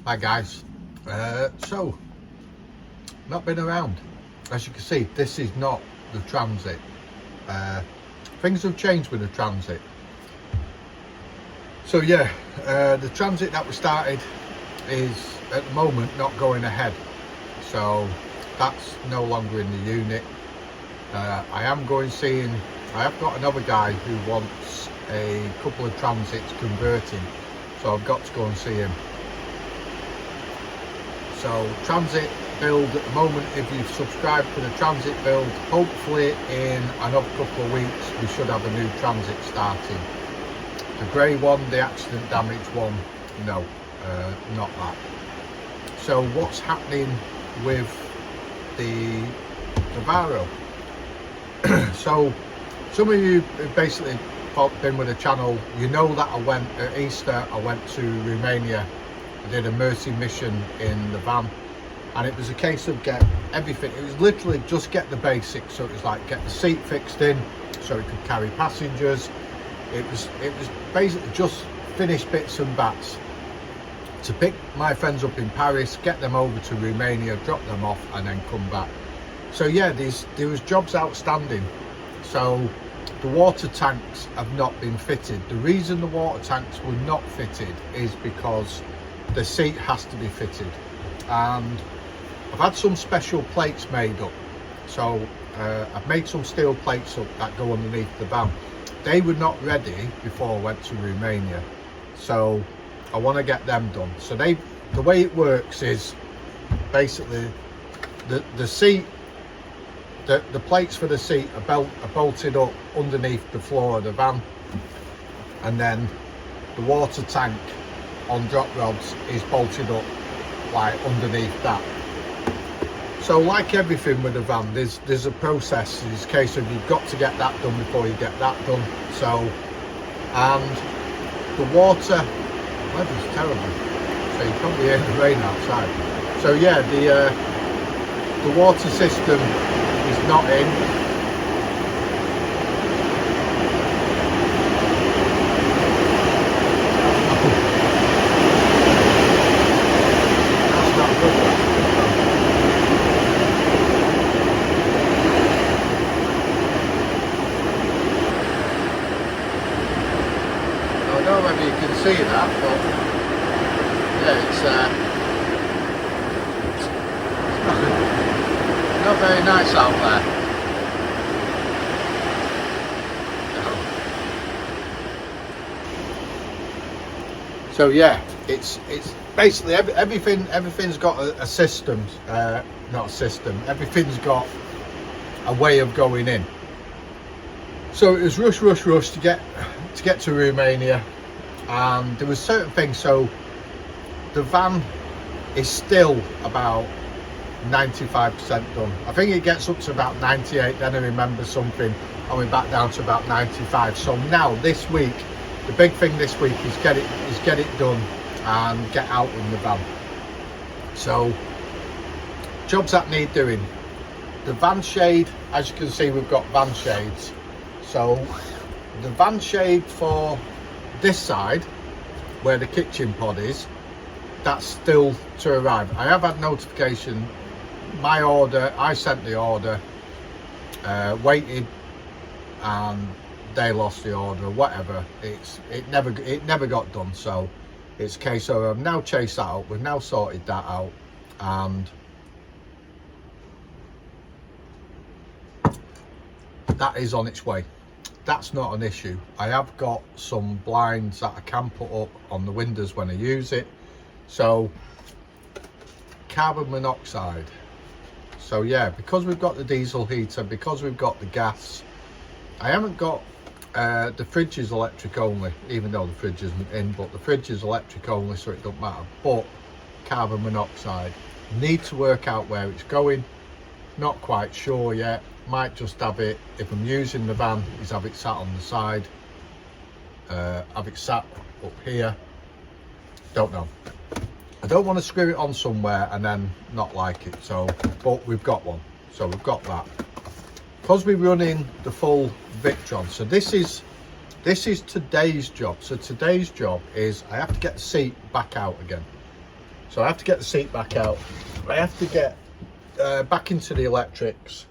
Hi guys, so not been around. As you can see, this is not the Transit. Things have changed with the Transit. So yeah, the Transit that we started is at the moment not going ahead, so that's no longer in the unit. I am going seeing, I have got another guy who wants a couple of Transits converting, so I've got to go and see him. So Transit build at the moment, if you've subscribed to the Transit build, hopefully in another couple of weeks we should have a new Transit starting. The grey one, the accident damaged one, no, not that. So what's happening with the Vivaro? So some of you basically been with the channel, you know that I went at Easter, I went to Romania. I did a mercy mission in the van, and it was a case of get everything. It was literally just get the basics. So it was like get the seat fixed in so it could carry passengers. It was basically just finish bits and bats to pick my friends up in Paris, get them over to Romania, drop them off, and then come back. So yeah, there was jobs outstanding. So the water tanks have not been fitted. The reason the water tanks were not fitted is because the seat has to be fitted, and I've had some special plates made up. So I've made some steel plates up that go underneath the van. They were not ready before I went to Romania, so I want to get them done. So the way it works is basically the seat, the plates for the seat are bolted up underneath the floor of the van, and then the water tank on drop rods is bolted up like underneath that. So like everything with a van, there's a process. It's a case of you've got to get that done before you get that done. So, and the water, weather's terrible, so you can't hear the rain outside. So yeah, the water system is not in. I don't know whether you can see that, but yeah, it's not very nice out there. No. So yeah, it's basically everything's got a system, not a system. Everything's got a way of going in. So it was rush to get to Romania, and there was certain things. So the van is still about 95% done. I think it gets up to about 98, then I remember something and we're back down to about 95. So now this week, the big thing this week is get it done and get out in the van. So jobs that need doing. The van shade, as you can see, we've got van shades. So the van shade for this side, where the kitchen pod is, that's still to arrive. I have had notification, my order, I sent the order, waited, and they lost the order, whatever. It never got done. So it's a case of I've now chased that out, we've now sorted that out, and that is on its way. That's not an issue. I have got some blinds that I can put up on the windows when I use it. So carbon monoxide. So yeah, because we've got the diesel heater, because we've got the gas, I haven't got the fridge is electric only, even though the fridge isn't in, but the fridge is electric only, so it don't matter. But carbon monoxide, need to work out where it's going, not quite sure yet. Might just have it, if I'm using the van, is have it sat on the side, have it sat up here, don't know. I don't want to screw it on somewhere and then not like it. So, but we've got one, so we've got that. Because we're running the full Victron, so this is today's job. So today's job is I have to get the seat back out again. So I have to get the seat back out. I have to get back into the electrics.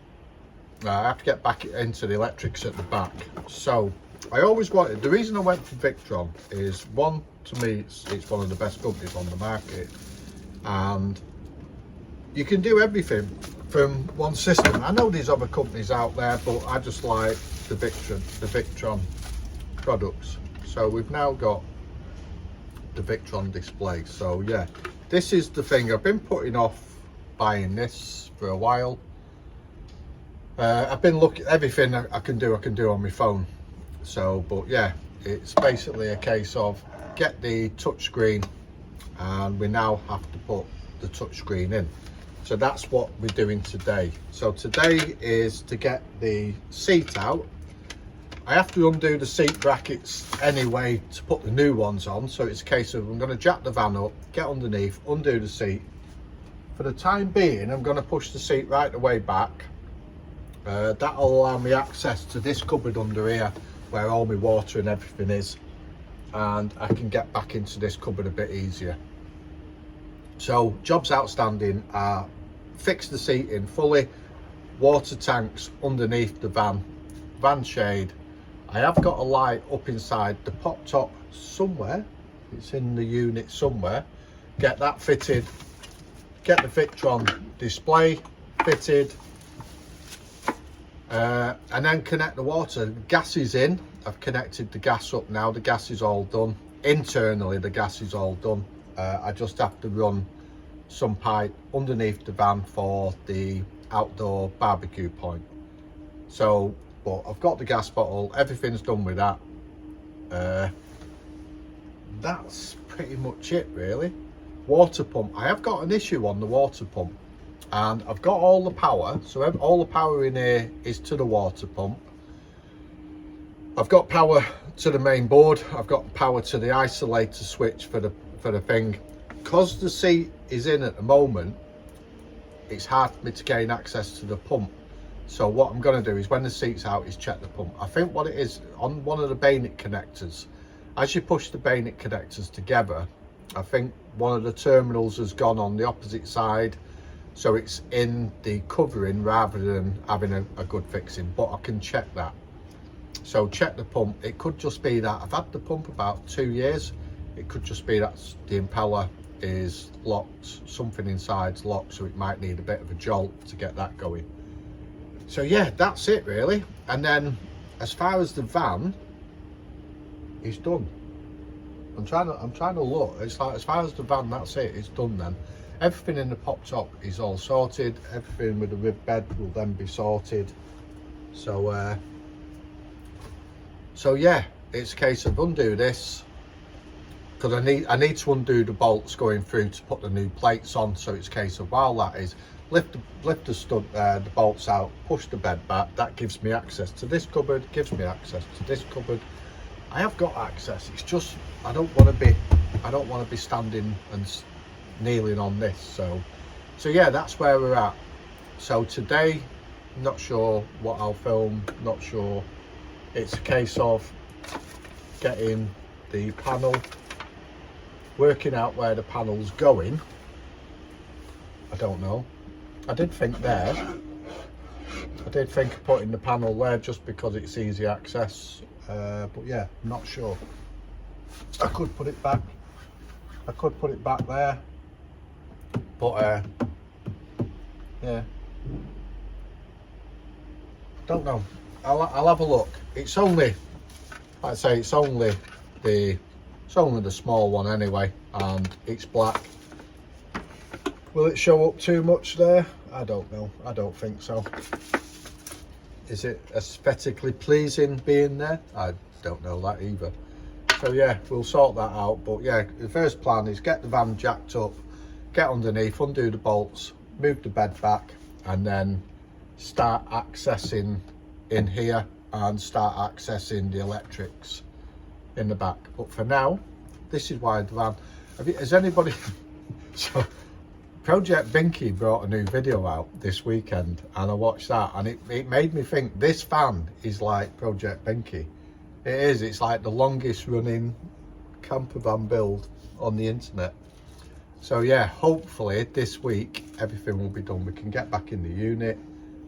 I have to get back into the electrics at the back. So I always wanted, the reason I went for Victron is, one, to me it's one of the best companies on the market, and you can do everything from one system. I know there's other companies out there, but I just like the Victron products. So we've now got the Victron display. So yeah, this is the thing. I've been putting off buying this for a while. I've been looking, everything I can do on my phone. So, but yeah, it's basically a case of get the touchscreen, and we now have to put the touchscreen in. So that's what we're doing today. So today is to get the seat out. I have to undo the seat brackets anyway to put the new ones on. So it's a case of, I'm going to jack the van up, get underneath, undo the seat. For the time being, I'm going to push the seat right the way back. That'll allow me access to this cupboard under here where all my water and everything is, and I can get back into this cupboard a bit easier. So jobs outstanding are fix the seating fully, water tanks underneath the van shade. I have got a light up inside the pop top somewhere, it's in the unit somewhere. Get that fitted, get the Victron display fitted, and then connect the water. The gas is in. I've connected the gas up now. The gas is all done. Internally, the gas is all done. I just have to run some pipe underneath the van for the outdoor barbecue point. So, but I've got the gas bottle. Everything's done with that. That's pretty much it, really. Water pump. I have got an issue on the water pump, and I've got all the power, so all the power in here is to the water pump. I've got power to the main board, I've got power to the isolator switch for the thing. Because the seat is in at the moment, it's hard for me to gain access to the pump. So what I'm going to do is, when the seat's out, is check the pump. I think what it is, on one of the bayonet connectors, as you push the bayonet connectors together, I think one of the terminals has gone on the opposite side, so it's in the covering rather than having a good fixing. But I can check that. So check the pump. It could just be that I've had the pump about 2 years. It could just be that the impeller is locked, something inside's locked, so it might need a bit of a jolt to get that going. So yeah, that's it really. And then as far as the van is done, I'm trying to look. It's like, as far as the van, that's it, it's done then. Everything in the pop top is all sorted. Everything with the rib bed will then be sorted. So so yeah, it's a case of undo this, because I need to undo the bolts going through to put the new plates on. So it's a case of, while that is, lift the bolts out, push the bed back. That gives me access to this cupboard, gives me access to this cupboard. I have got access. It's just I don't want to be standing and kneeling on this. So yeah, that's where we're at. So today, not sure what I'll film, not sure. It's a case of getting the panel, working out where the panel's going. I don't know. I did think there. I did think of putting the panel there just because it's easy access. But yeah, I'm not sure. I could put it back. I could put it back there. But yeah, don't know. I'll have a look. It's only, like I say, it's only the small one anyway, and it's black. Will it show up too much there? I don't know. I don't think so. Is it aesthetically pleasing being there? I don't know that either. So yeah, we'll sort that out. But yeah, the first plan is get the van jacked up, get underneath, undo the bolts, move the bed back, and then start accessing in here and start accessing the electrics in the back. But for now, this is why the van. Has anybody? So Project Binky brought a new video out this weekend, and I watched that, and it made me think this van is like Project Binky. It is. It's like the longest running campervan build on the internet. So yeah, hopefully this week everything will be done. We can get back in the unit.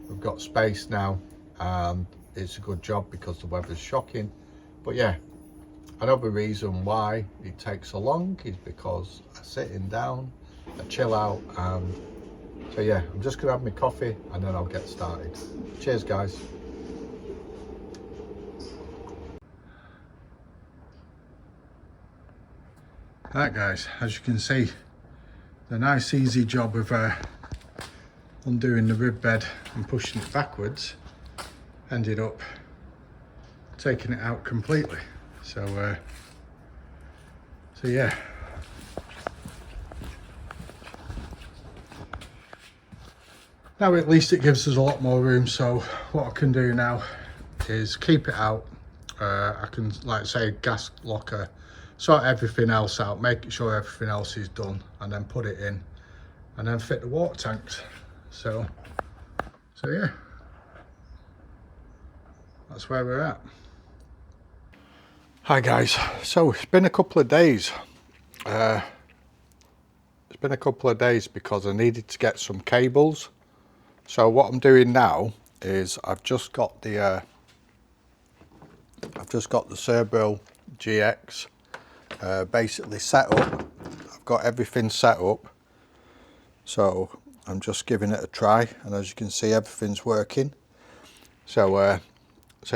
We've got space now, and it's a good job because the weather's shocking. But yeah, another reason why it takes so long is because I'm sitting down, I chill out, and so yeah, I'm just gonna have my coffee and then I'll get started. Cheers guys. Right guys, as you can see, the nice easy job of undoing the rib bed and pushing it backwards ended up taking it out completely. So yeah, now at least it gives us a lot more room. So what I can do now is keep it out. I can, like say, gas locker, sort everything else out, make sure everything else is done, and then put it in and then fit the water tanks. So yeah, that's where we're at. Hi guys, so it's been a couple of days. Because I needed to get some cables. So what I'm doing now is I've just got the Vivaro GX basically set up. I've got everything set up, so I'm just giving it a try, and as you can see, everything's working. So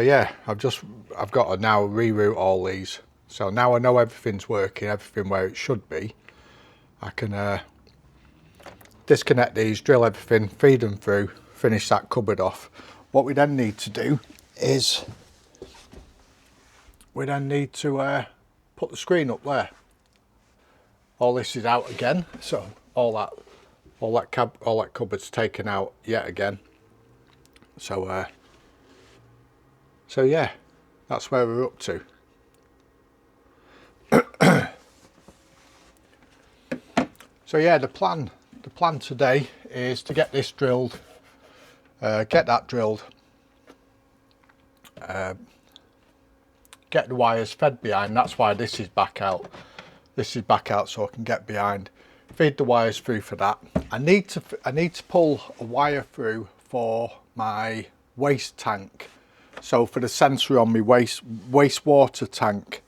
yeah, I've got to now reroute all these. So now I know everything's working, everything where it should be. I can disconnect these, drill everything, feed them through, finish that cupboard off. What we then need to do is put the screen up there. All this is out again, so all that cupboard's taken out yet again. So yeah, that's where we're up to. So yeah, the plan today is to get this drilled, get that drilled, get the wires fed behind. That's why this is back out. This is back out so I can get behind, feed the wires through for that. I need to pull a wire through for my waste tank. So for the sensor on my wastewater tank.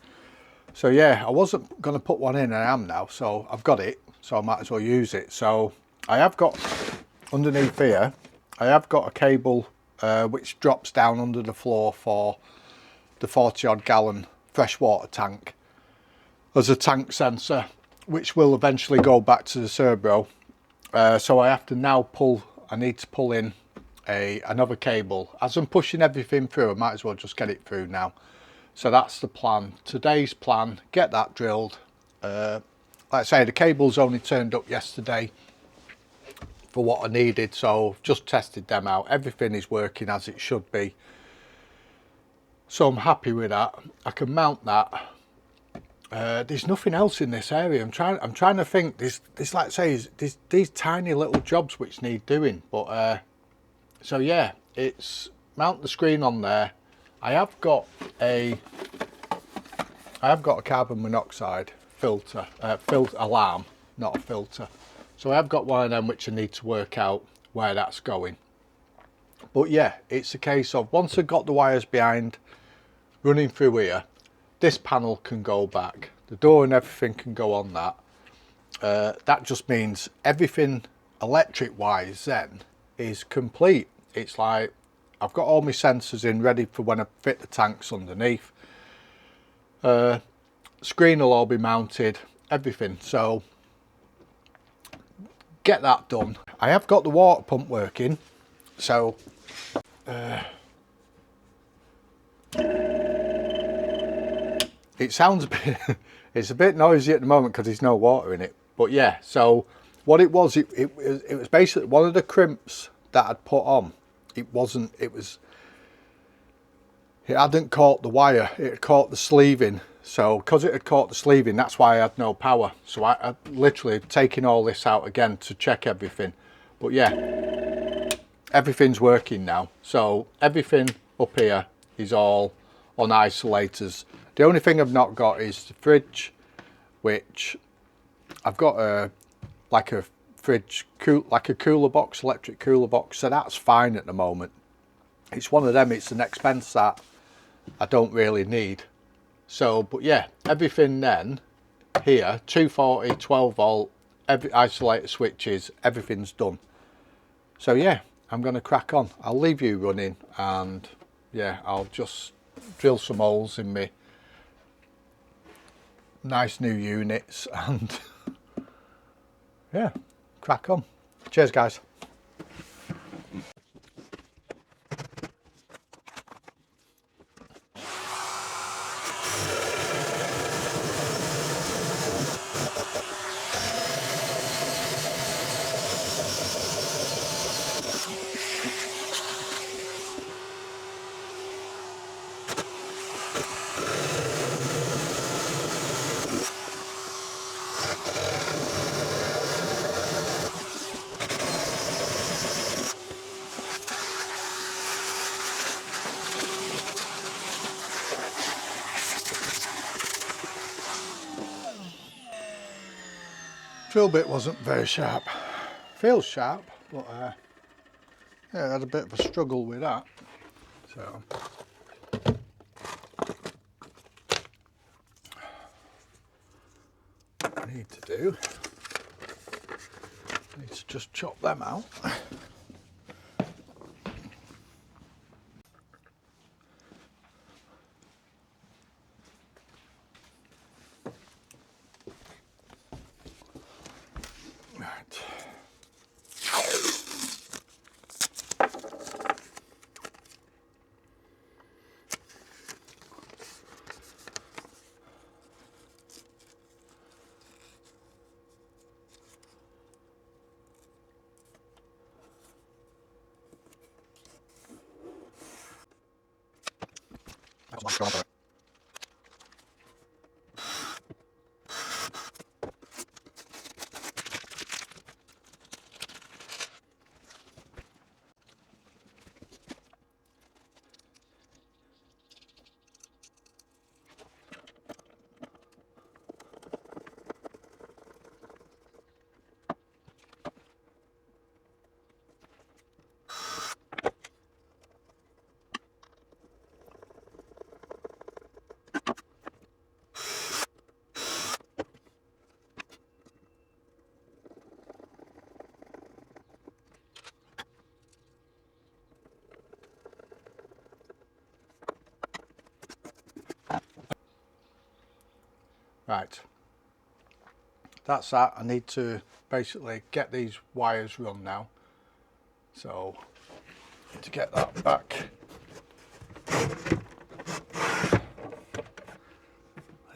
So yeah, I wasn't going to put one in, and I am now. So I've got it, so I might as well use it. So I have got, underneath here, I have got a cable which drops down under the floor for the 40 odd gallon freshwater tank as a tank sensor, which will eventually go back to the Vivaro. So I have to now I need to pull in another cable. As I'm pushing everything through, I might as well just get it through now. So that's the plan. Today's plan, get that drilled. Like I say, the cables only turned up yesterday for what I needed, so just tested them out. Everything is working as it should be. So I'm happy with that. I can mount that. There's nothing else in this area. I'm trying to think. There's like I say, there's these tiny little jobs which need doing. But so yeah, it's mount the screen on there. I have got a carbon monoxide filter alarm, not a filter. So I have got one of them which I need to work out where that's going. But yeah, it's a case of once I've got the wires behind, running through here, this panel can go back. The door and everything can go on that. That just means everything electric wise then is complete. It's like I've got all my sensors in ready for when I fit the tanks underneath. Screen will all be mounted, everything. So get that done. I have got the water pump working, so it sounds a bit it's a bit noisy at the moment because there's no water in it. But yeah, so what it was, it was basically one of the crimps that I'd put on. It hadn't caught the wire, it had caught the sleeving. So because it had caught the sleeving, that's why I had no power. So I literally taken all this out again to check everything. But yeah, everything's working now. So everything up here is all on isolators. The only thing I've not got is the fridge, which I've got a like a fridge, like a cooler box, electric cooler box, so that's fine at the moment. It's one of them, it's an expense that I don't really need. So, but yeah, everything then here, 240, 12 volt, every isolator switches, everything's done. So yeah, I'm going to crack on. I'll leave you running, and yeah, I'll just drill some holes in me nice new units and yeah, crack on. Cheers guys. Drill bit wasn't very sharp. Feels sharp, but yeah, I had a bit of a struggle with that. So what I need to do, I need to just chop them out. Right. That's my problem. Right, that's that. I need to basically get these wires run now, so to get that back, I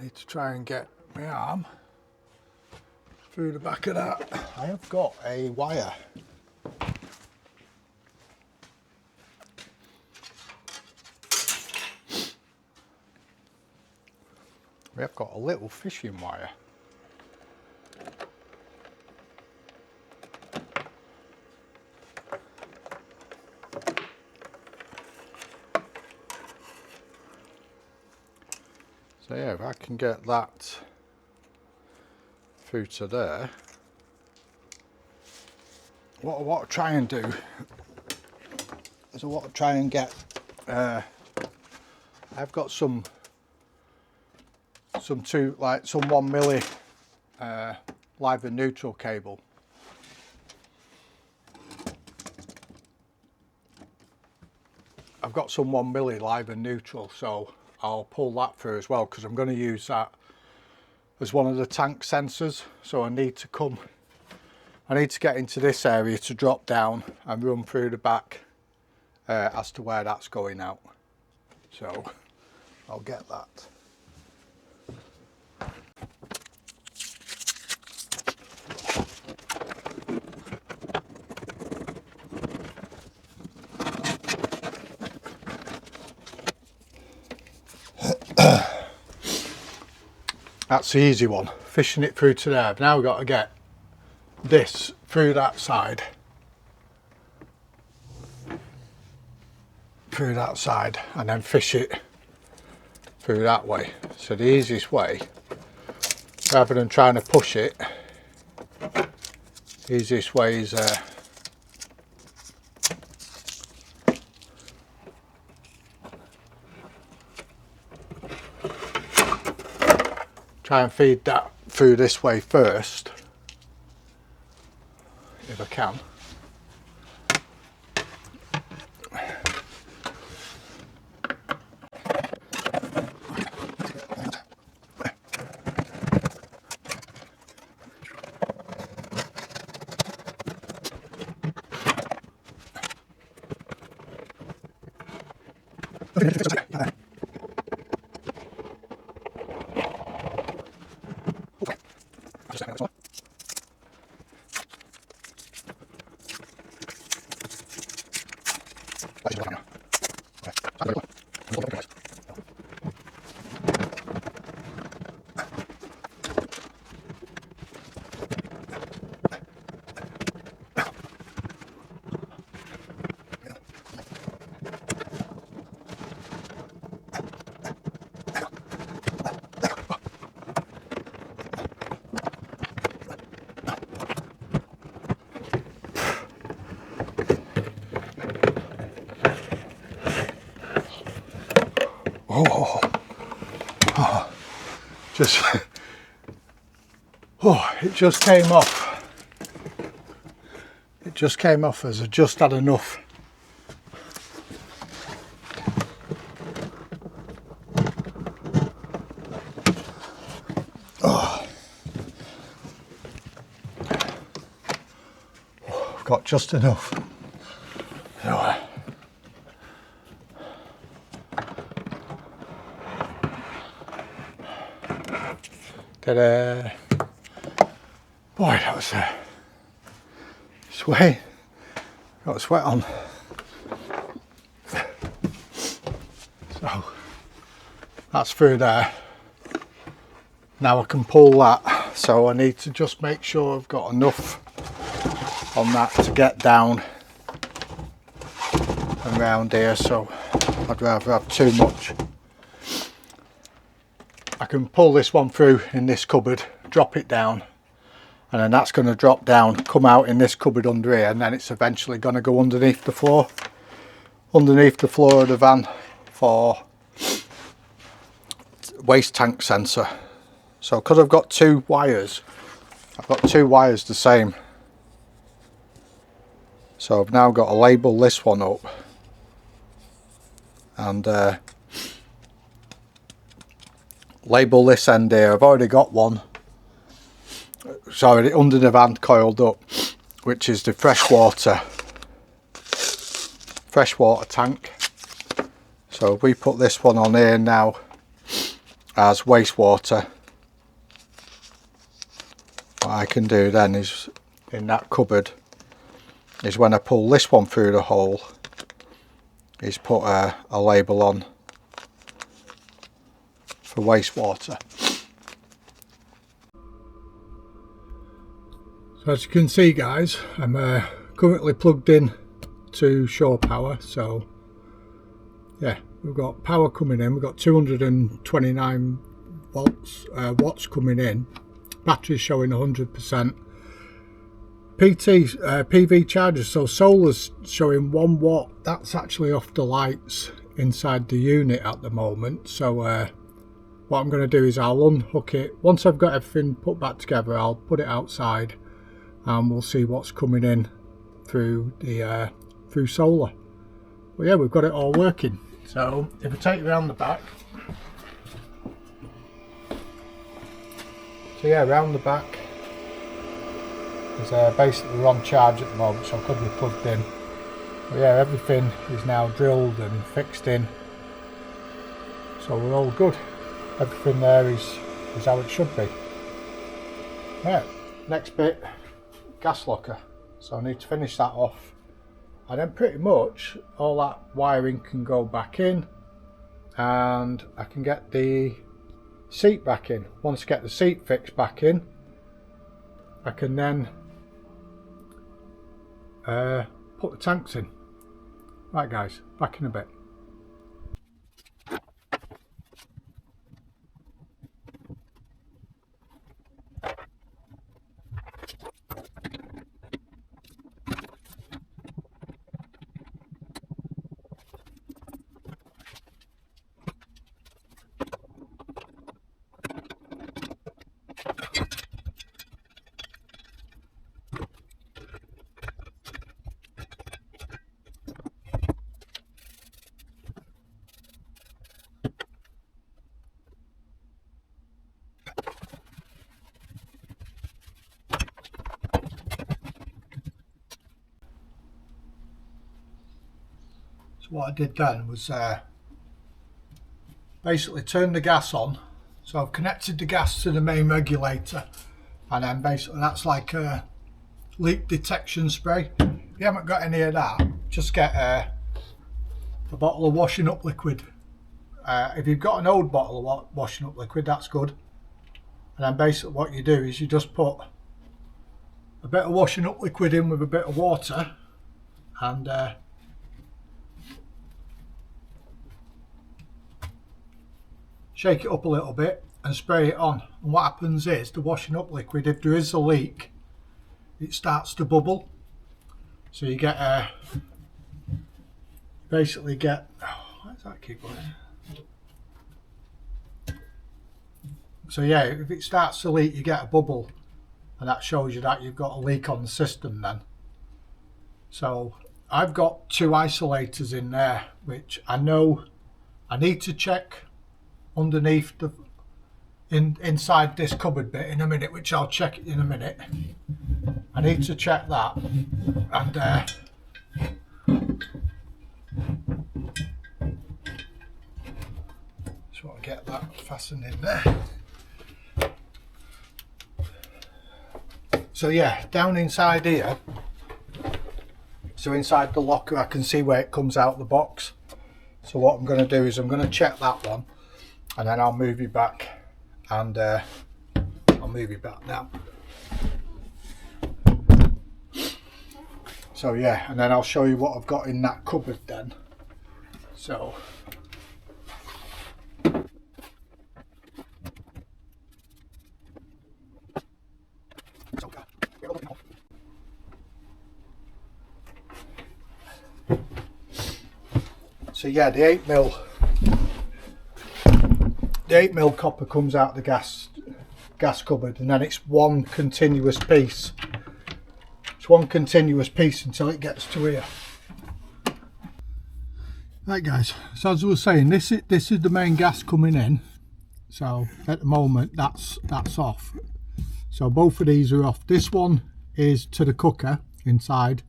need to try and get my arm through the back of that. I have got a wire. We have got a little fishing wire. So yeah, if I can get that through to there, what I want to try and do is I want to try and get, I've got some 1 milli live and neutral cable. I've got some 1 milli live and neutral, so I'll pull that through as well, because I'm going to use that as one of the tank sensors. So I need to get into this area to drop down and run through the back as to where that's going out. So I'll get that. That's the easy one, fishing it through to there. Now we've got to get this through that side, and then fish it through that way. So the easiest way, rather than trying to push it, Easiest way is try and feed that through this way first, if I can. It just came off. It just came off as I just had enough. I've got just enough. Ta-da! Boy, that was sweat. Got sweat on. So that's through there. Now I can pull that. So I need to just make sure I've got enough on that to get down and round here. So I'd rather have too much. I can pull this one through in this cupboard, drop it down, and then that's going to drop down, come out in this cupboard under here, and then it's eventually going to go underneath the floor of the van for waste tank sensor. So because I've got two wires the same, so I've now got to label this one up and label this end here. I've already got one, sorry, under the van coiled up, which is the freshwater tank. So if we put this one on here now as wastewater, what I can do then is, in that cupboard, is when I pull this one through the hole, is put a label on for wastewater. So as you can see guys, I'm currently plugged in to shore power. So yeah, we've got power coming in. We've got 229 watts coming in. Battery's showing 100%. PV charger, so solar's showing 1 watt. That's actually off the lights inside the unit at the moment. So what I'm going to do is I'll unhook it. Once I've got everything put back together, I'll put it outside and we'll see what's coming in through the through solar. But yeah, we've got it all working. So if I take you around the back, so yeah, around the back is basically we're on charge at the moment, so I could be plugged in. But yeah, everything is now drilled and fixed in, so we're all good. Everything there is how it should be. Right, next bit, gas locker. So I need to finish that off, and then pretty much all that wiring can go back in, and I can get the seat back in. Once I get the seat fixed back in, I can then put the tanks in. Right guys, back in a bit. what I did then was basically turn the gas on. So I've connected the gas to the main regulator, and then basically that's like a leak detection spray. If you haven't got any of that, just get a bottle of washing up liquid. If you've got an old bottle of washing up liquid, that's good. And then basically what you do is you just put a bit of washing up liquid in with a bit of water, and shake it up a little bit and spray it on. And what happens is the washing up liquid, if there is a leak, it starts to bubble. So you get basically get, why does that keep going? So yeah, if it starts to leak, you get a bubble, and that shows you that you've got a leak on the system then. So I've got 2 isolators in there, which I know I need to check underneath the inside this cupboard bit in a minute, which I'll check it in a minute. I need to check that, and just want to get that fastened in there. So yeah, down inside here, so inside the locker, I can see where it comes out the box. So what I'm going to do is I'm going to check that one, and then I'll move you back, and I'll move you back now. So yeah, and then I'll show you what I've got in that cupboard then. So yeah, the 8mm copper comes out the gas cupboard, and then it's one continuous piece. It's one continuous piece until it gets to here. Right guys, so as I was saying, this is the main gas coming in. So at the moment that's off. So both of these are off. This one is to the cooker inside.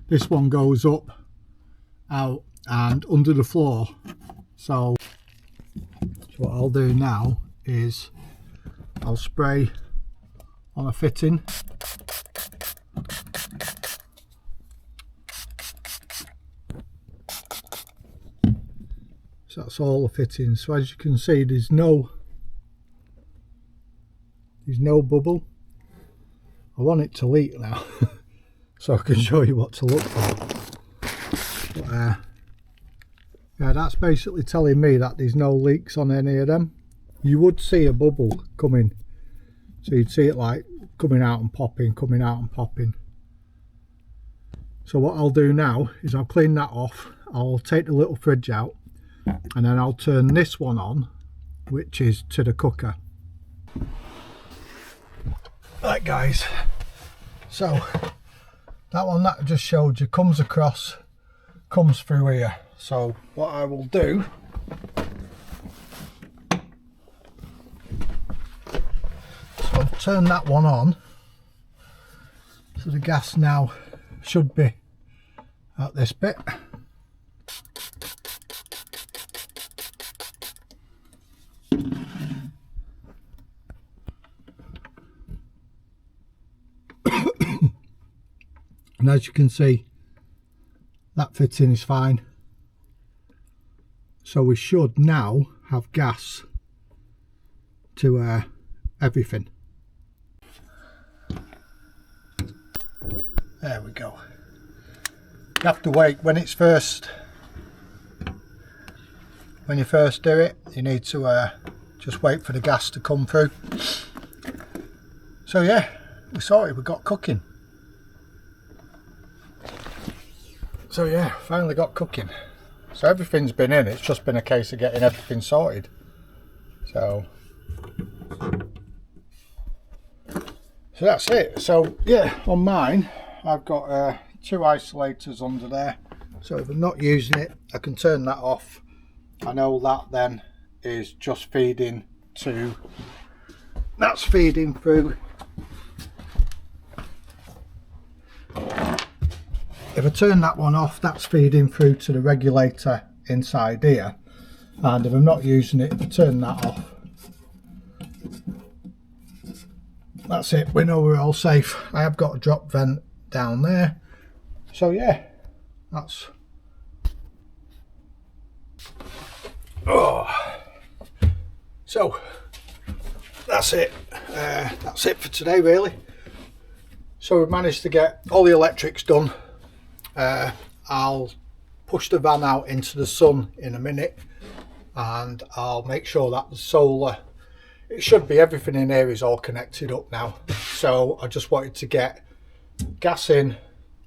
This one goes up, out and under the floor. So what I'll do now is I'll spray on a fitting. So that's all the fittings. So as you can see, there's no bubble. I want it to leak now so I can show you what to look for. But, yeah, that's basically telling me that there's no leaks on any of them. You would see a bubble coming, so you'd see it like coming out and popping, coming out and popping. So what I'll do now is I'll clean that off. I'll take the little fridge out, and then I'll turn this one on, which is to the cooker. Right guys, so that one that I just showed you comes across, comes through here. So what I will do, so I'll turn that one on, so the gas now should be at this bit. And as you can see, that fitting is fine. So we should now have gas to everything. There we go. You have to wait when it's first, when you first do it, you need to just wait for the gas to come through. So yeah, we sorted, we got cooking. So yeah, finally got cooking. So everything's been in, it's just been a case of getting everything sorted. So that's it. So yeah, on mine I've got 2 isolators under there. So if I'm not using it, I can turn that off. I know that then is just feeding to, that's feeding through if I turn that one off, that's feeding through to the regulator inside here, and if I'm not using it, if I turn that off, that's it, we know we're all safe. I have got a drop vent down there, so yeah, that's so that's it. That's it for today, really. So we've managed to get all the electrics done. I'll push the van out into the sun in a minute, and I'll make sure that the solar, it should be, everything in here is all connected up now. So I just wanted to get gas in,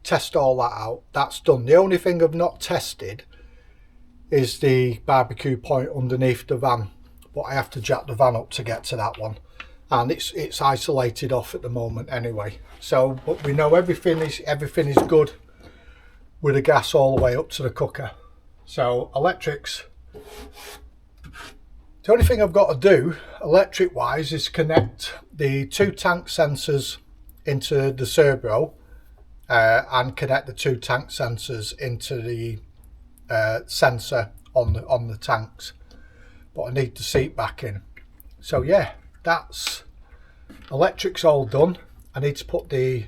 test all that out. That's done. The only thing I've not tested is the barbecue point underneath the van, but I have to jack the van up to get to that one, and it's isolated off at the moment anyway. So, but we know everything is good with the gas all the way up to the cooker. So electrics, the only thing I've got to do electric wise is connect the 2 tank sensors into the servo, and connect the 2 tank sensors into the sensor on the tanks, but I need the seat back in. So yeah, that's electrics all done. I need to put the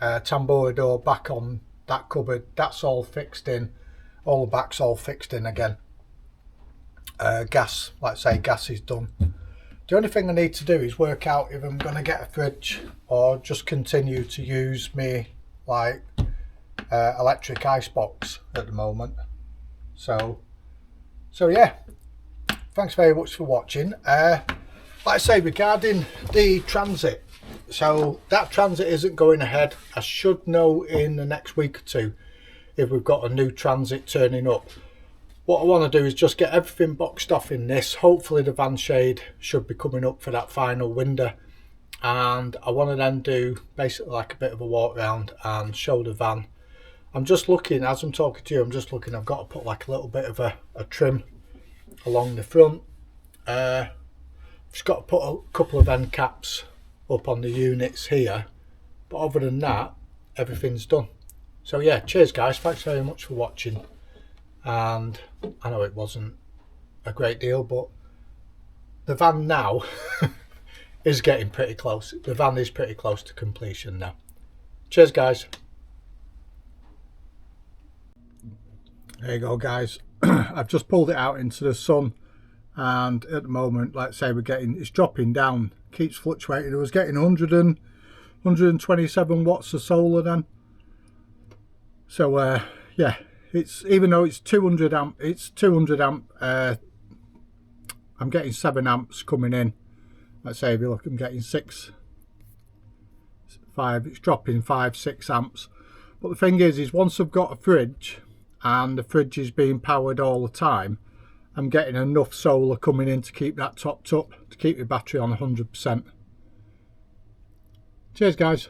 tambura door back on that cupboard. That's all fixed in, all the back's all fixed in again. Gas, like I say, gas is done. The only thing I need to do is work out if I'm going to get a fridge or just continue to use me like electric icebox at the moment. So yeah, thanks very much for watching. Like I say, regarding the Transit, so that Transit isn't going ahead. I should know in the next week or two if we've got a new Transit turning up. What I want to do is just get everything boxed off in this. Hopefully the van shade should be coming up for that final window, and I want to then do basically like a bit of a walk round and show the van. I'm just looking, as I'm talking to you, I'm just looking, I've got to put like a little bit of a trim along the front. Just got to put a couple of end caps up on the units here, but other than that, everything's done. So yeah, cheers guys, thanks very much for watching. And I know it wasn't a great deal, but the van now is getting pretty close. The van is pretty close to completion now. Cheers guys. There you go guys. I've just pulled it out into the sun, and at the moment, like I say, it's dropping down, keeps fluctuating. It was getting 127 watts of solar then. So yeah, it's, even though it's 200 amp, I'm getting 7 amps coming in. Let's say if you look, I'm getting 5, it's dropping 5-6 amps. But the thing is once I've got a fridge and the fridge is being powered all the time, I'm getting enough solar coming in to keep that topped up, to keep the battery on 100%. Cheers guys.